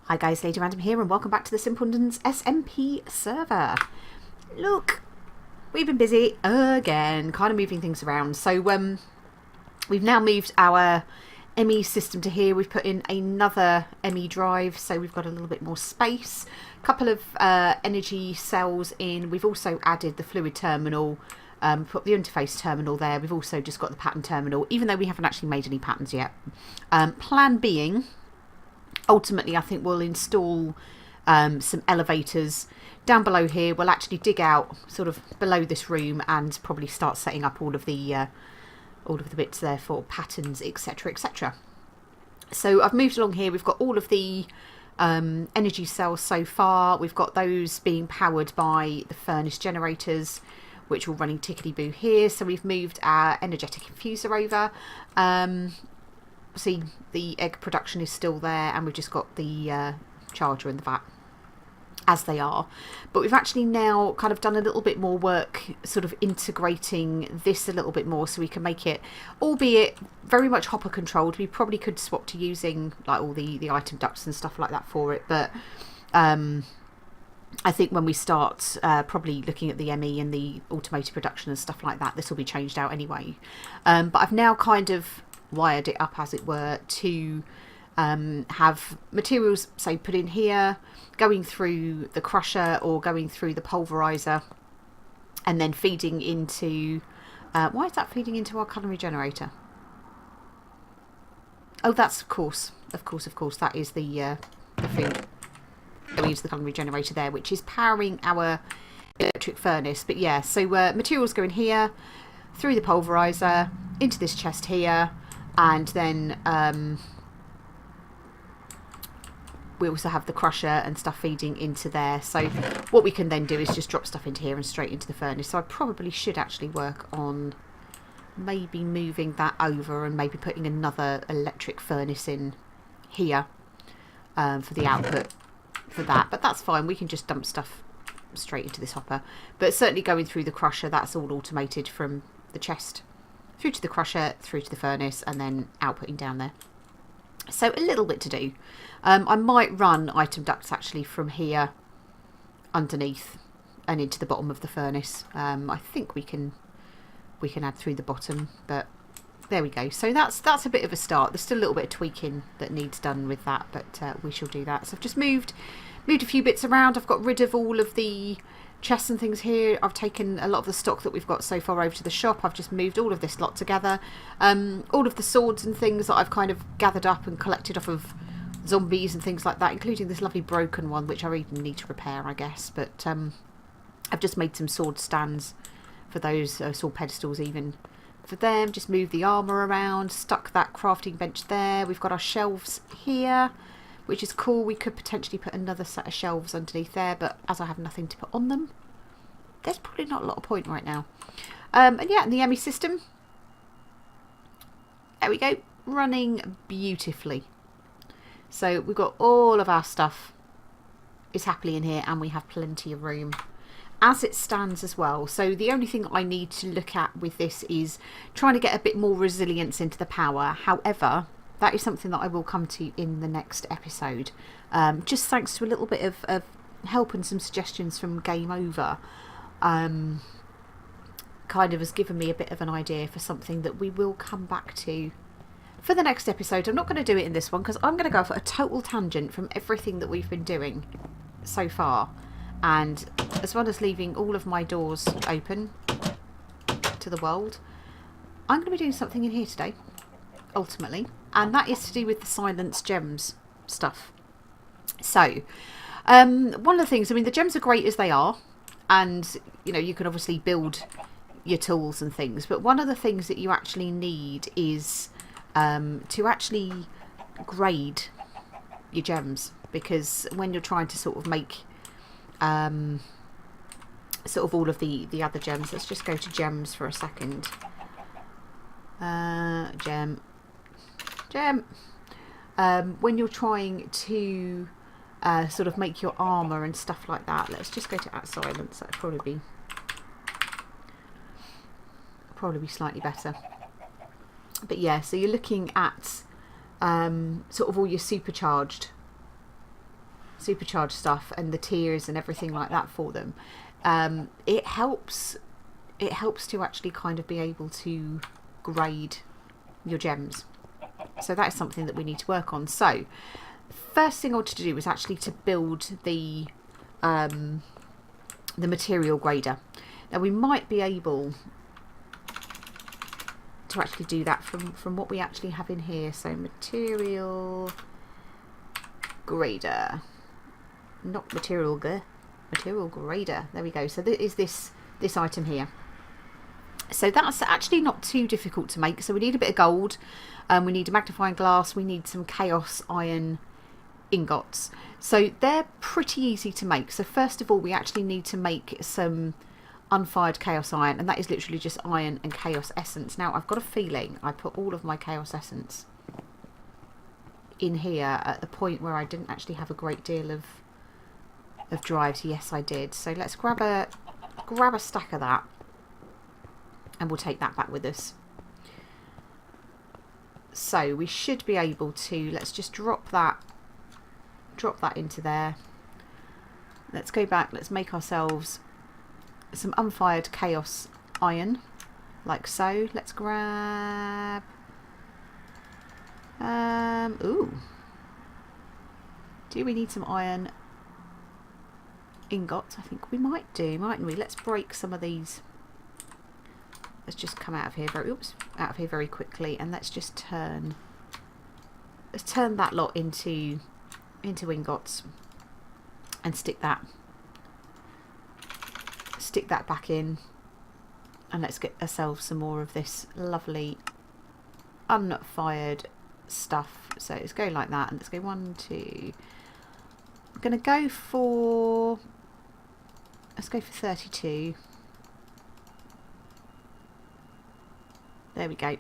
Hi guys, Lady Random here and welcome back to the Simpletons SMP server. Look, we've been busy again, kind of moving things around. So we've now moved our ME system to here. We've put in another ME drive, so we've got a little bit more space. A couple of energy cells in. We've also added the fluid terminal, put the interface terminal there. We've also just got the pattern terminal, even though we haven't actually made any patterns yet. Plan being, ultimately, I think we'll install some elevators down below here. We'll actually dig out sort of below this room and probably start setting up all of the bits there for patterns, etc., etc. So I've moved along here. We've got all of the energy cells so far. We've got those being powered by the furnace generators, which are running tickety-boo here. So we've moved our energetic infuser over. See, the egg production is still there, and we've just got the charger in the vat as they are. But we've actually now kind of done a little bit more work sort of integrating this a little bit more so we can make it, albeit very much hopper controlled. We probably could swap to using like all the item ducts and stuff like that for it, but I think when we start probably looking at the ME and the automated production and stuff like that, this will be changed out anyway. But I've now kind of wired it up, as it were, to have materials, say, put in here, going through the crusher or going through the pulverizer, and then feeding into why is that feeding into our culinary generator? Oh, that's of course that is the food going into the culinary generator there, which is powering our electric furnace. But yeah, so materials go in here, through the pulverizer, into this chest here, and then we also have the crusher and stuff feeding into there. So what we can then do is just drop stuff into here and straight into the furnace. So I probably should actually work on maybe moving that over and maybe putting another electric furnace in here for the output for that. But that's fine, we can just dump stuff straight into this hopper. But certainly going through the crusher, that's all automated from the chest through to the crusher, through to the furnace, and then outputting down there. So a little bit to do. I might run item ducts actually from here underneath and into the bottom of the furnace. I think we can add through the bottom, but there we go. So that's a bit of a start. There's still a little bit of tweaking that needs done with that, but we shall do that. So I've just moved a few bits around. I've got rid of all of the chests and things here. I've taken a lot of the stock that we've got so far over to the shop. I've just moved all of this lot together. All of the swords and things that I've kind of gathered up and collected off of zombies and things like that, including this lovely broken one, which I even need to repair, I guess. But I've just made some sword stands for those, sword pedestals even for them. Just moved the armour around, stuck that crafting bench there. We've got our shelves here, which is cool. We could potentially put another set of shelves underneath there, but as I have nothing to put on them, there's probably not a lot of point right now. And yeah, and the ME system, there we go, running beautifully. So we've got all of our stuff is happily in here, and we have plenty of room as it stands as well. So the only thing I need to look at with this is trying to get a bit more resilience into the power. However, that is something that I will come to in the next episode. Just thanks to a little bit of help and some suggestions from Game Over. Kind of has given me a bit of an idea for something that we will come back to for the next episode. I'm not going to do it in this one because I'm going to go for a total tangent from everything that we've been doing so far. And as well as leaving all of my doors open to the world, I'm going to be doing something in here today, ultimately. And that is to do with the silence gems stuff. So, one of the things, I mean, the gems are great as they are. And, you know, you can obviously build your tools and things. But one of the things that you actually need is to actually grade your gems. Because when you're trying to sort of make sort of all of the other gems, let's just go to gems for a second. Gem. When you're trying to sort of make your armour and stuff like that, let's just go to silence. That'd probably be slightly better. But yeah, so you're looking at sort of all your supercharged supercharged stuff and the tiers and everything like that for them, it helps to actually kind of be able to grade your gems. So that is something that we need to work on. So first thing I wanted to do was actually to build the material grader. Now we might be able to actually do that from what we actually have in here. So material grader, not material grader. There we go. So that is this item here. So that's actually not too difficult to make. So we need a bit of gold, we need a magnifying glass, we need some chaos iron ingots. So they're pretty easy to make. So first of all, we actually need to make some unfired chaos iron, and that is literally just iron and chaos essence. Now I've got a feeling I put all of my chaos essence in here at the point where I didn't actually have a great deal of drives. Yes, I did. So let's grab a stack of that, and we'll take that back with us. So we should be able to, let's just drop that into there. Let's go back, let's make ourselves some unfired chaos iron, like so. Let's grab ooh, do we need some iron ingots? I think we might do, mightn't we? Let's break some of these. Let's just come out of here very quickly, and let's just turn that lot into ingots and stick that back in, and let's get ourselves some more of this lovely unfired stuff. So let's go like that, and let's go 1, 2. I'm gonna go for, let's go for 32. There we go.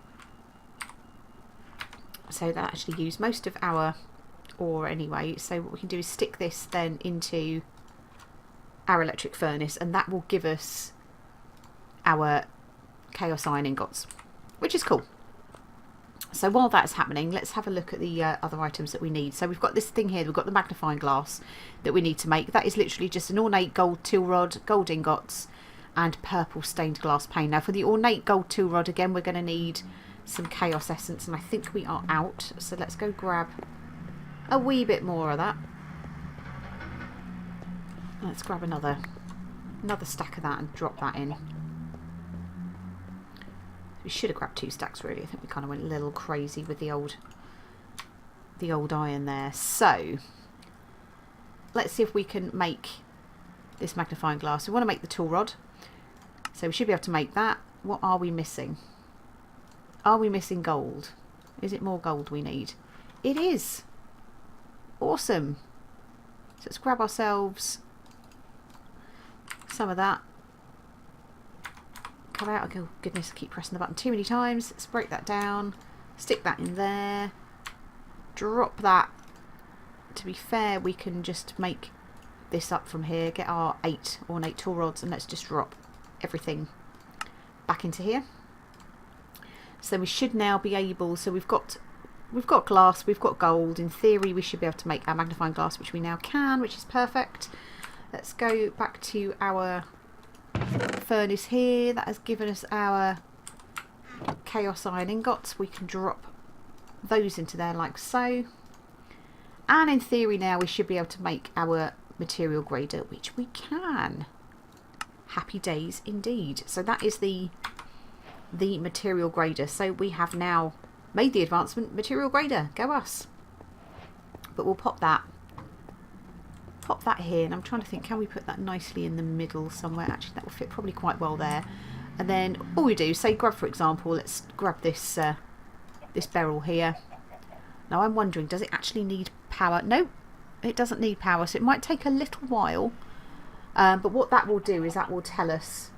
So that actually used most of our ore anyway. So what we can do is stick this then into our electric furnace, and that will give us our chaos iron ingots, which is cool. So while that's happening, let's have a look at the other items that we need. So we've got this thing here, we've got the magnifying glass that we need to make. That is literally just an ornate gold tool rod, gold ingots, and purple stained glass pane. Now for the ornate gold tool rod, again, we're going to need some chaos essence, and I think we are out. So let's go grab a wee bit more of that. Let's grab another stack of that and drop that in. We should have grabbed 2 stacks really. I think we kind of went a little crazy with the old iron there. So let's see if we can make this magnifying glass. We want to make the tool rod, so we should be able to make that. What are we missing? Are we missing gold? Is it more gold we need? It is. Awesome. So let's grab ourselves some of that. Come out. Oh goodness, I keep pressing the button too many times. Let's break that down, stick that in there, drop that. To be fair, we can just make this up from here, get our 8 ornate tool rods, and let's just drop everything back into here. So we should now be able, so we've got glass, we've got gold. In theory we should be able to make our magnifying glass, which we now can, which is perfect. Let's go back to our furnace here. That has given us our chaos iron ingots. We can drop those into there like so, and in theory now we should be able to make our material grader, which we can. Happy days indeed. So that is the material grader. So we have now made the advancement material grader. Go us. But we'll pop that here, and I'm trying to think, can we put that nicely in the middle somewhere? Actually, that will fit probably quite well there. And then all we do, say grab, for example, let's grab this this barrel here. Now I'm wondering, does it actually need power? No, it doesn't need power, so it might take a little while, but what that will do is that will tell us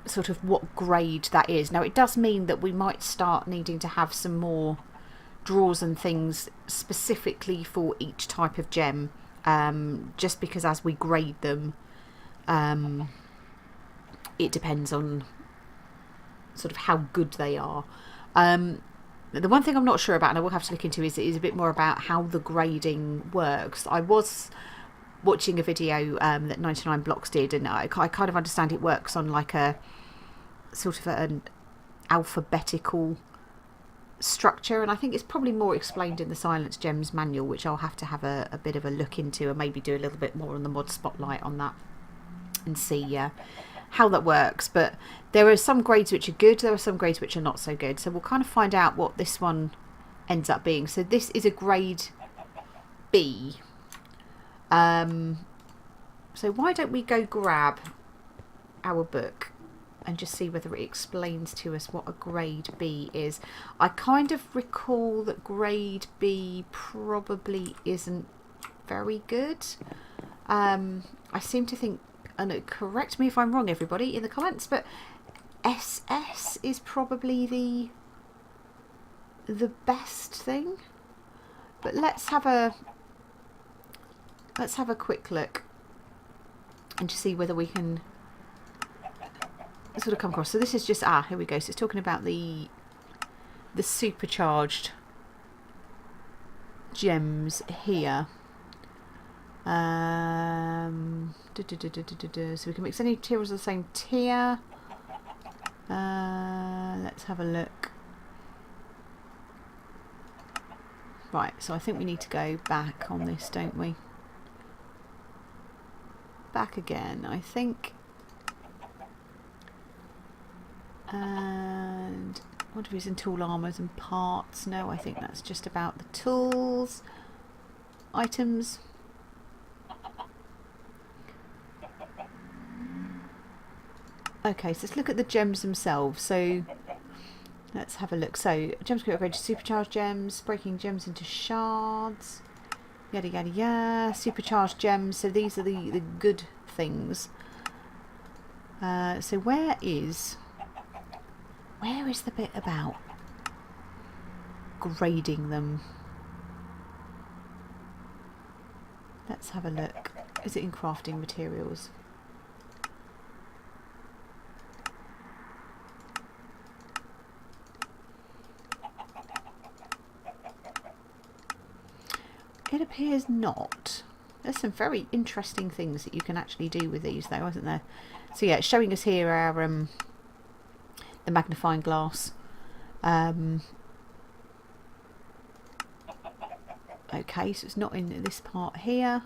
sort of what grade that is. Now it does mean that we might start needing to have some more drawers and things specifically for each type of gem, just because as we grade them, it depends on sort of how good they are. The one thing I'm not sure about, and I will have to look into, is a bit more about how the grading works. I was watching a video that 99 Blocks did, and I kind of understand it works on like a sort of an alphabetical structure, and I think it's probably more explained in the Silence Gems manual, which I'll have to have a bit of a look into and maybe do a little bit more on the mod spotlight on that and see how that works. But there are some grades which are good, there are some grades which are not so good, so we'll kind of find out what this one ends up being. So this is a grade B. So why don't we go grab our book and just see whether it explains to us what a grade B is. I kind of recall that grade B probably isn't very good. I seem to think, and correct me if I'm wrong everybody in the comments, but SS is probably the best thing. But let's have a quick look and just see whether we can sort of come across. So this is just, here we go. So it's talking about the supercharged gems here. So we can mix any materials of the same tier. Let's have a look. Right, so I think we need to go back on this, don't we? Back again, I think. And what if it's in tool armors and parts? No, I think that's just about the tools, items. Okay, so let's look at the gems themselves. So let's have a look. So gems can be upgraded to supercharged gems, breaking gems into shards, yada yada yada. Supercharged gems, so these are the good things. So where is the bit about grading them? Let's have a look. Is it in crafting materials? It appears not. There's some very interesting things that you can actually do with these though, isn't there? So yeah, it's showing us here our the magnifying glass. Okay, so it's not in this part here.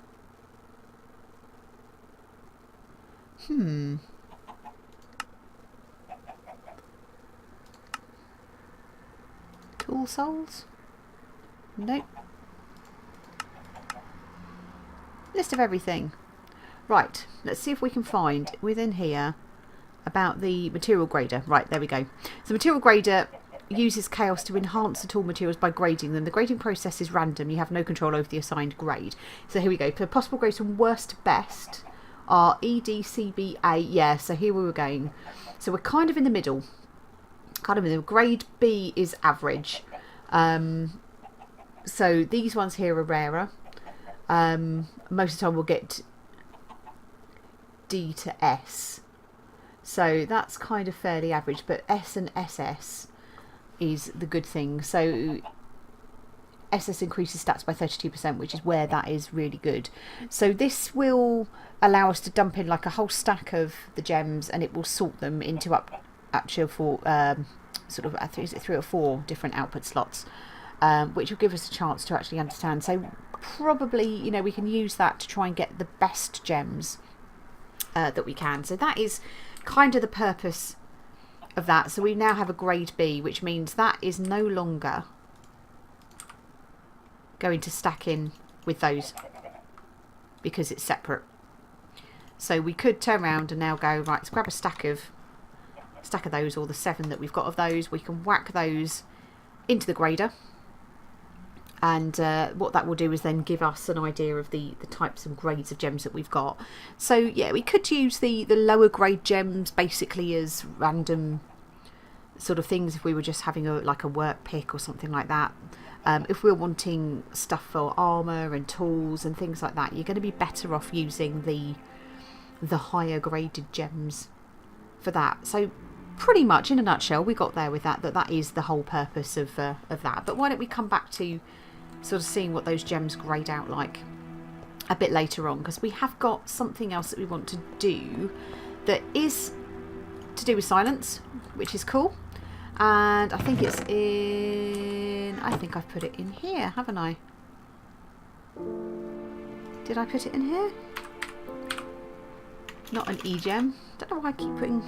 Tool soles? Nope. List of everything. Right, let's see if we can find within here about the material grader. Right, there we go. So material grader uses chaos to enhance the tool materials by grading them. The grading process is random. You have no control over the assigned grade. So here we go. For possible grades from worst to best are E, D, C, B, A. Yeah, so here we were going. So we're kind of in the middle. Kind of in the middle. Grade B is average. So these ones here are rarer. Most of the time we'll get D to S. So that's kind of fairly average, but S and SS is the good thing. So SS increases stats by 32%, which is where that is really good. So this will allow us to dump in like a whole stack of the gems, and it will sort them into up to sort of, I think is it 3 or 4 different output slots, which will give us a chance to actually understand. So probably, you know, we can use that to try and get the best gems that we can. So that is kind of the purpose of that. So we now have a grade B, which means that is no longer going to stack in with those because it's separate. So we could turn around and now go, right, let's grab a stack of those, or the 7 that we've got of those. We can whack those into the grader, and what that will do is then give us an idea of the types and grades of gems that we've got. So yeah, we could use the lower grade gems basically as random sort of things if we were just having like a work pick or something like that. If we're wanting stuff for armour and tools and things like that, you're going to be better off using the higher graded gems for that. So pretty much in a nutshell we got there with that is the whole purpose of that. But why don't we come back to sort of seeing what those gems grade out like. a bit later on, because we have got something else that we want to do that is to do with silence, which is cool. And I think it's in, I think I've put it in here, haven't I? Did I put it in here? Not an E-gem. Don't know why I keep putting...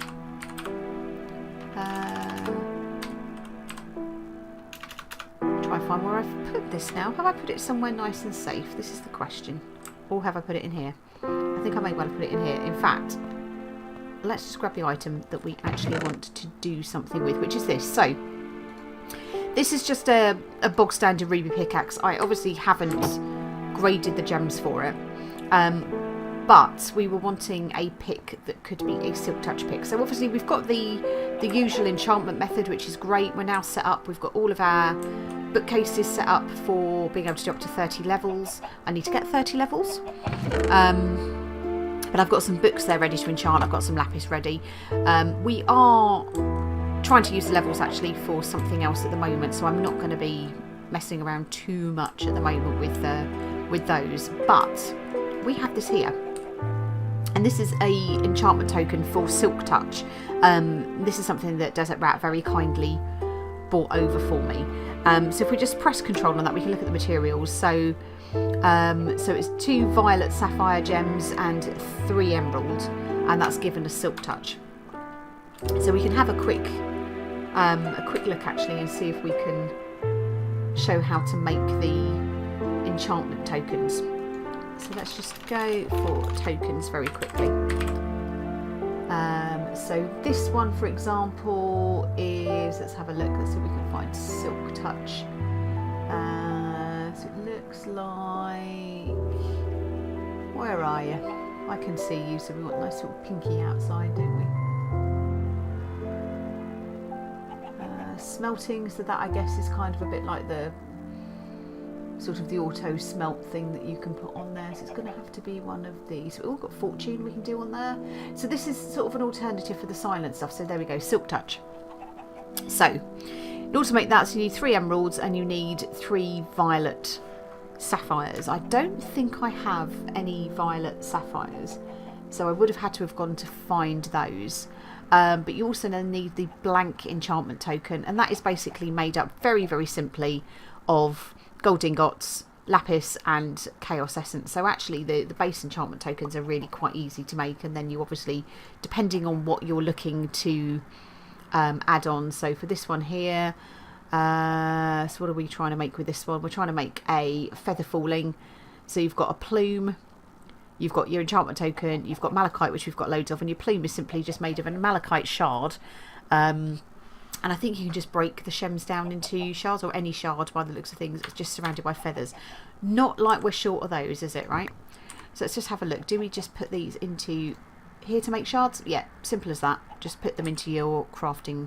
try and find where I've put this now. Have I put it somewhere nice and safe? This is the question. Or have I put it in here? I think I may well have put it in here. In fact, let's just grab the item that we actually want to do something with, which is this. So, this is just a bog standard ruby pickaxe. I obviously haven't graded the gems for it. But we were wanting a pick that could be a silk touch pick. So obviously we've got the usual enchantment method, which is great. We're now set up. We've got all of our bookcases set up for being able to do up to 30 levels. I need to get 30 levels. But I've got some books there ready to enchant. I've got some lapis ready. We are trying to use the levels actually for something else at the moment. So I'm not going to be messing around too much at the moment with those. But we have this here. And this is a enchantment token for Silk Touch. This is something that Desert Rat very kindly brought over for me. So if we just press control on that, we can look at the materials. So it's 2 violet sapphire gems and 3 emerald, and that's given us Silk Touch. So we can have a quick look actually and see if we can show how to make the enchantment tokens. So let's just go for tokens very quickly. So this one, for example, is, let's have a look. Let's see if we can find Silk Touch. So it looks like, where are you? I can see you. So we want a nice little pinky outside, don't we? Smelting. So that I guess is kind of a bit like the sort of the auto smelt thing that you can put on there, so it's going to have to be one of these. We've all got fortune we can do on there, so this is sort of an alternative for the silent stuff. So there we go, Silk Touch. So in order to make that, so you need 3 emeralds and you need 3 violet sapphires. I don't think I have any violet sapphires, so I would have had to have gone to find those. But you also then need the blank enchantment token, and that is basically made up very, very simply of gold ingots, lapis and chaos essence. So actually the base enchantment tokens are really quite easy to make, and then you obviously, depending on what you're looking to add on. So for this one here, so what are we trying to make with this one? We're trying to make a feather falling. So you've got a plume, you've got your enchantment token, you've got malachite, which we've got loads of, and your plume is simply just made of a malachite shard. And I think you can just break the shems down into shards, or any shard by the looks of things. It's just surrounded by feathers. Not like we're short of those, is it, right? So let's just have a look. Do we just put these into here to make shards? Yeah, simple as that. Just put them into your crafting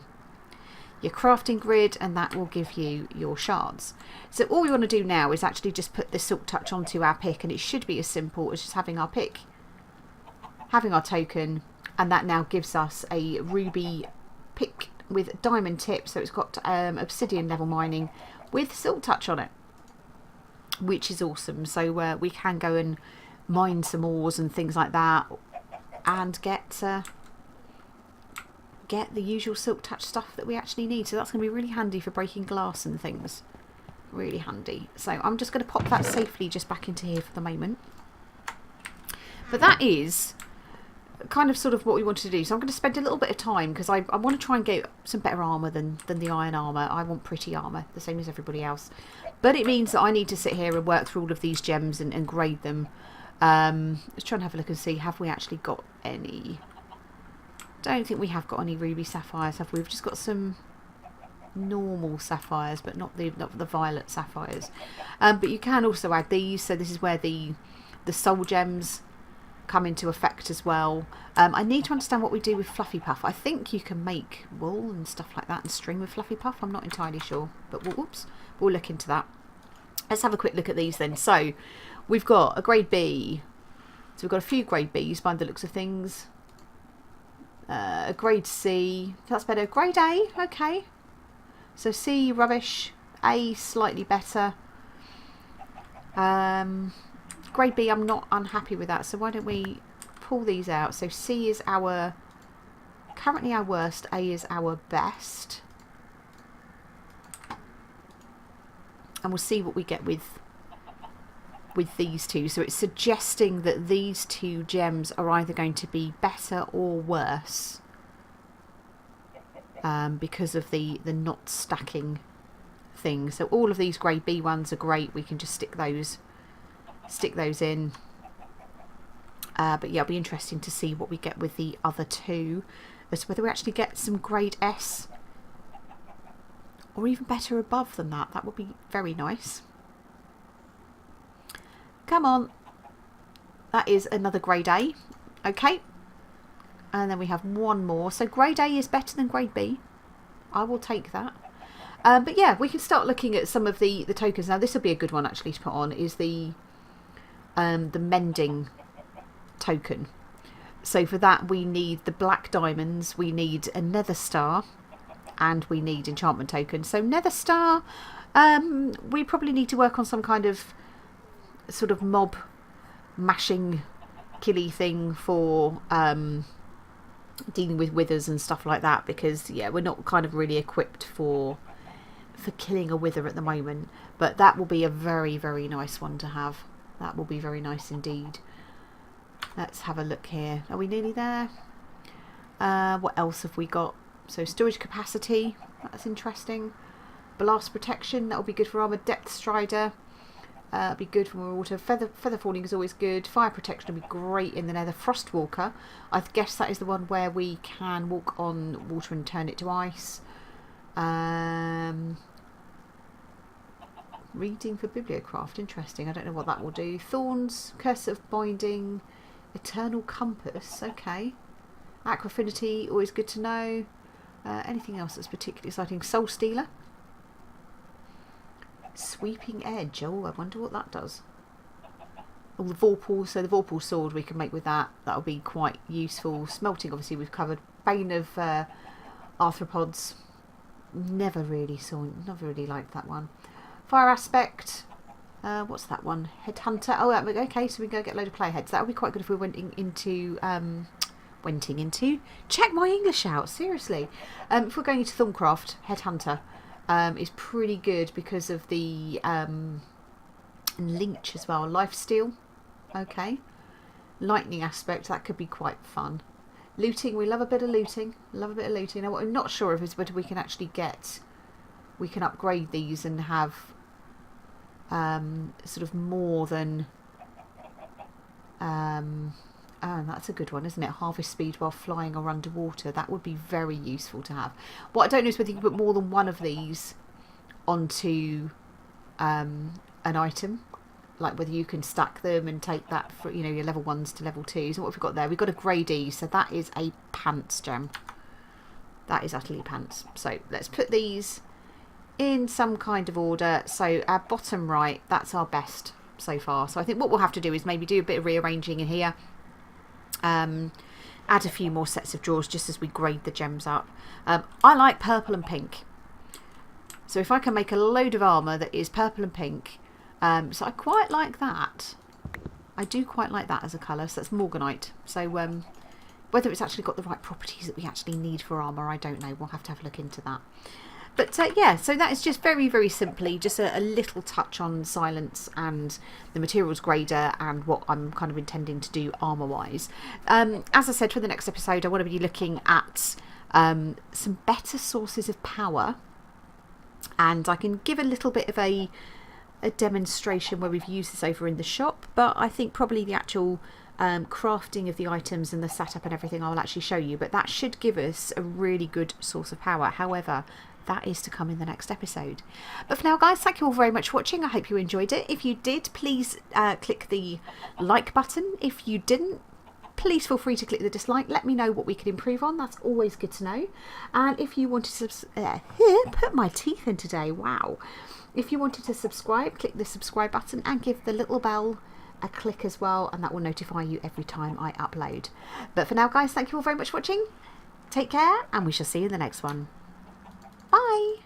grid, and that will give you your shards. So all we want to do now is actually just put the Silk Touch onto our pick, and it should be as simple as just having our pick, having our token, and that now gives us a ruby pick with diamond tip. So it's got obsidian level mining with Silk Touch on it, which is awesome. So we can go and mine some ores and things like that, and get the usual Silk Touch stuff that we actually need. So that's going to be really handy for breaking glass and things. Really handy. So I'm just going to pop that safely just back into here for the moment. But that is kind of sort of what we wanted to do. So I'm going to spend a little bit of time, because I want to try and get some better armour than the iron armour. I want pretty armour, the same as everybody else. But it means that I need to sit here and work through all of these gems and grade them. Let's try and have a look and see, have we actually got any? Don't think we have got any ruby sapphires, have we? We've just got some normal sapphires, but not the violet sapphires. But you can also add these. So this is where the soul gems come into effect as well. I need to understand what we do with Fluffy Puff. I think you can make wool and stuff like that and string with Fluffy Puff. I'm not entirely sure, but we'll look into that. Let's have a quick look at these then. So we've got a grade B. So we've got a few grade Bs by the looks of things. A grade C. That's better. Grade A. Okay. So C, rubbish. A, slightly better. grade B, I'm not unhappy with that. So why don't we pull these out? So C is currently our worst. A is our best. And we'll see what we get with these two. So it's suggesting that these two gems are either going to be better or worse because of the not stacking thing. So all of these grade B ones are great. We can just stick those in. But yeah, it'll be interesting to see what we get with the other two, as to whether we actually get some grade S or even better above than that. That would be very nice. Come on. That is another grade A. Okay. And then we have one more. So grade A is better than grade B. I will take that. But yeah, we can start looking at some of the tokens. Now this will be a good one actually to put on, is the mending token. So for that we need the black diamonds, we need a nether star, and we need enchantment tokens. So nether star, we probably need to work on some kind of sort of mob mashing killy thing for dealing with withers and stuff like that, because yeah, we're not kind of really equipped for killing a wither at the moment. But that will be a very, very nice one to have. That will be very nice indeed. Let's have a look here. Are we nearly there? What else have we got? So storage capacity, that's interesting. Blast protection, that will be good for armor. Depth strider, be good for water. Feather falling is always good. Fire protection will be great in the nether. Frost walker, I guess that is the one where we can walk on water and turn it to ice. Reading for bibliocraft, interesting. I don't know what that will do. Thorns, curse of binding, eternal compass, okay. Aqua affinity, always good to know. Anything else that's particularly exciting? Soul stealer, sweeping edge. Oh, I wonder what that does. Oh, the vorpal. So the vorpal sword we can make with that. That'll be quite useful. Smelting, obviously we've covered. Bane of arthropods. Never really liked that one. Fire aspect. What's that one? Headhunter. Oh, okay. So we can go get a load of player heads. That would be quite good if we went into. Check my English out. Seriously. If we're going into Thorncraft, Headhunter is pretty good because of the Lynch as well. Lifesteal. Okay. Lightning aspect. That could be quite fun. Looting. We love a bit of looting. Now, what I'm not sure of is whether we can actually get. We can upgrade these and have sort of more than. Oh, that's a good one, isn't it? Harvest speed while flying or underwater. That would be very useful to have. What I don't know is whether you can put more than one of these onto an item. Like whether you can stack them and take that for, you know, your level 1s to level 2s. And what have we got there? We've got a grade E, so that is a pants gem. That is utterly pants. So let's put these in some kind of order. So our bottom right, that's our best so far. So I think what we'll have to do is maybe do a bit of rearranging in here. Add a few more sets of drawers just as we grade the gems up. I like purple and pink. So if I can make a load of armour that is purple and pink, so I quite like that. I do quite like that as a colour. So that's Morganite. So whether it's actually got the right properties that we actually need for armour, I don't know. We'll have to have a look into that. But yeah, so that is just very, very simply just a little touch on silence and the materials grader and what I'm kind of intending to do armour-wise. As I said, for the next episode, I want to be looking at some better sources of power. And I can give a little bit of a demonstration where we've used this over in the shop. But I think probably the actual crafting of the items and the setup and everything I will actually show you. But that should give us a really good source of power. However, that is to come in the next episode. But for now, guys, thank you all very much for watching. I hope you enjoyed it. If you did, please click the like button. If you didn't, please feel free to click the dislike. Let me know what we can improve on. That's always good to know. And if you wanted to put my teeth in today, wow. If you wanted to subscribe, click the subscribe button and give the little bell a click as well, and that will notify you every time I upload. But for now, guys, thank you all very much for watching. Take care, and we shall see you in the next one. Bye!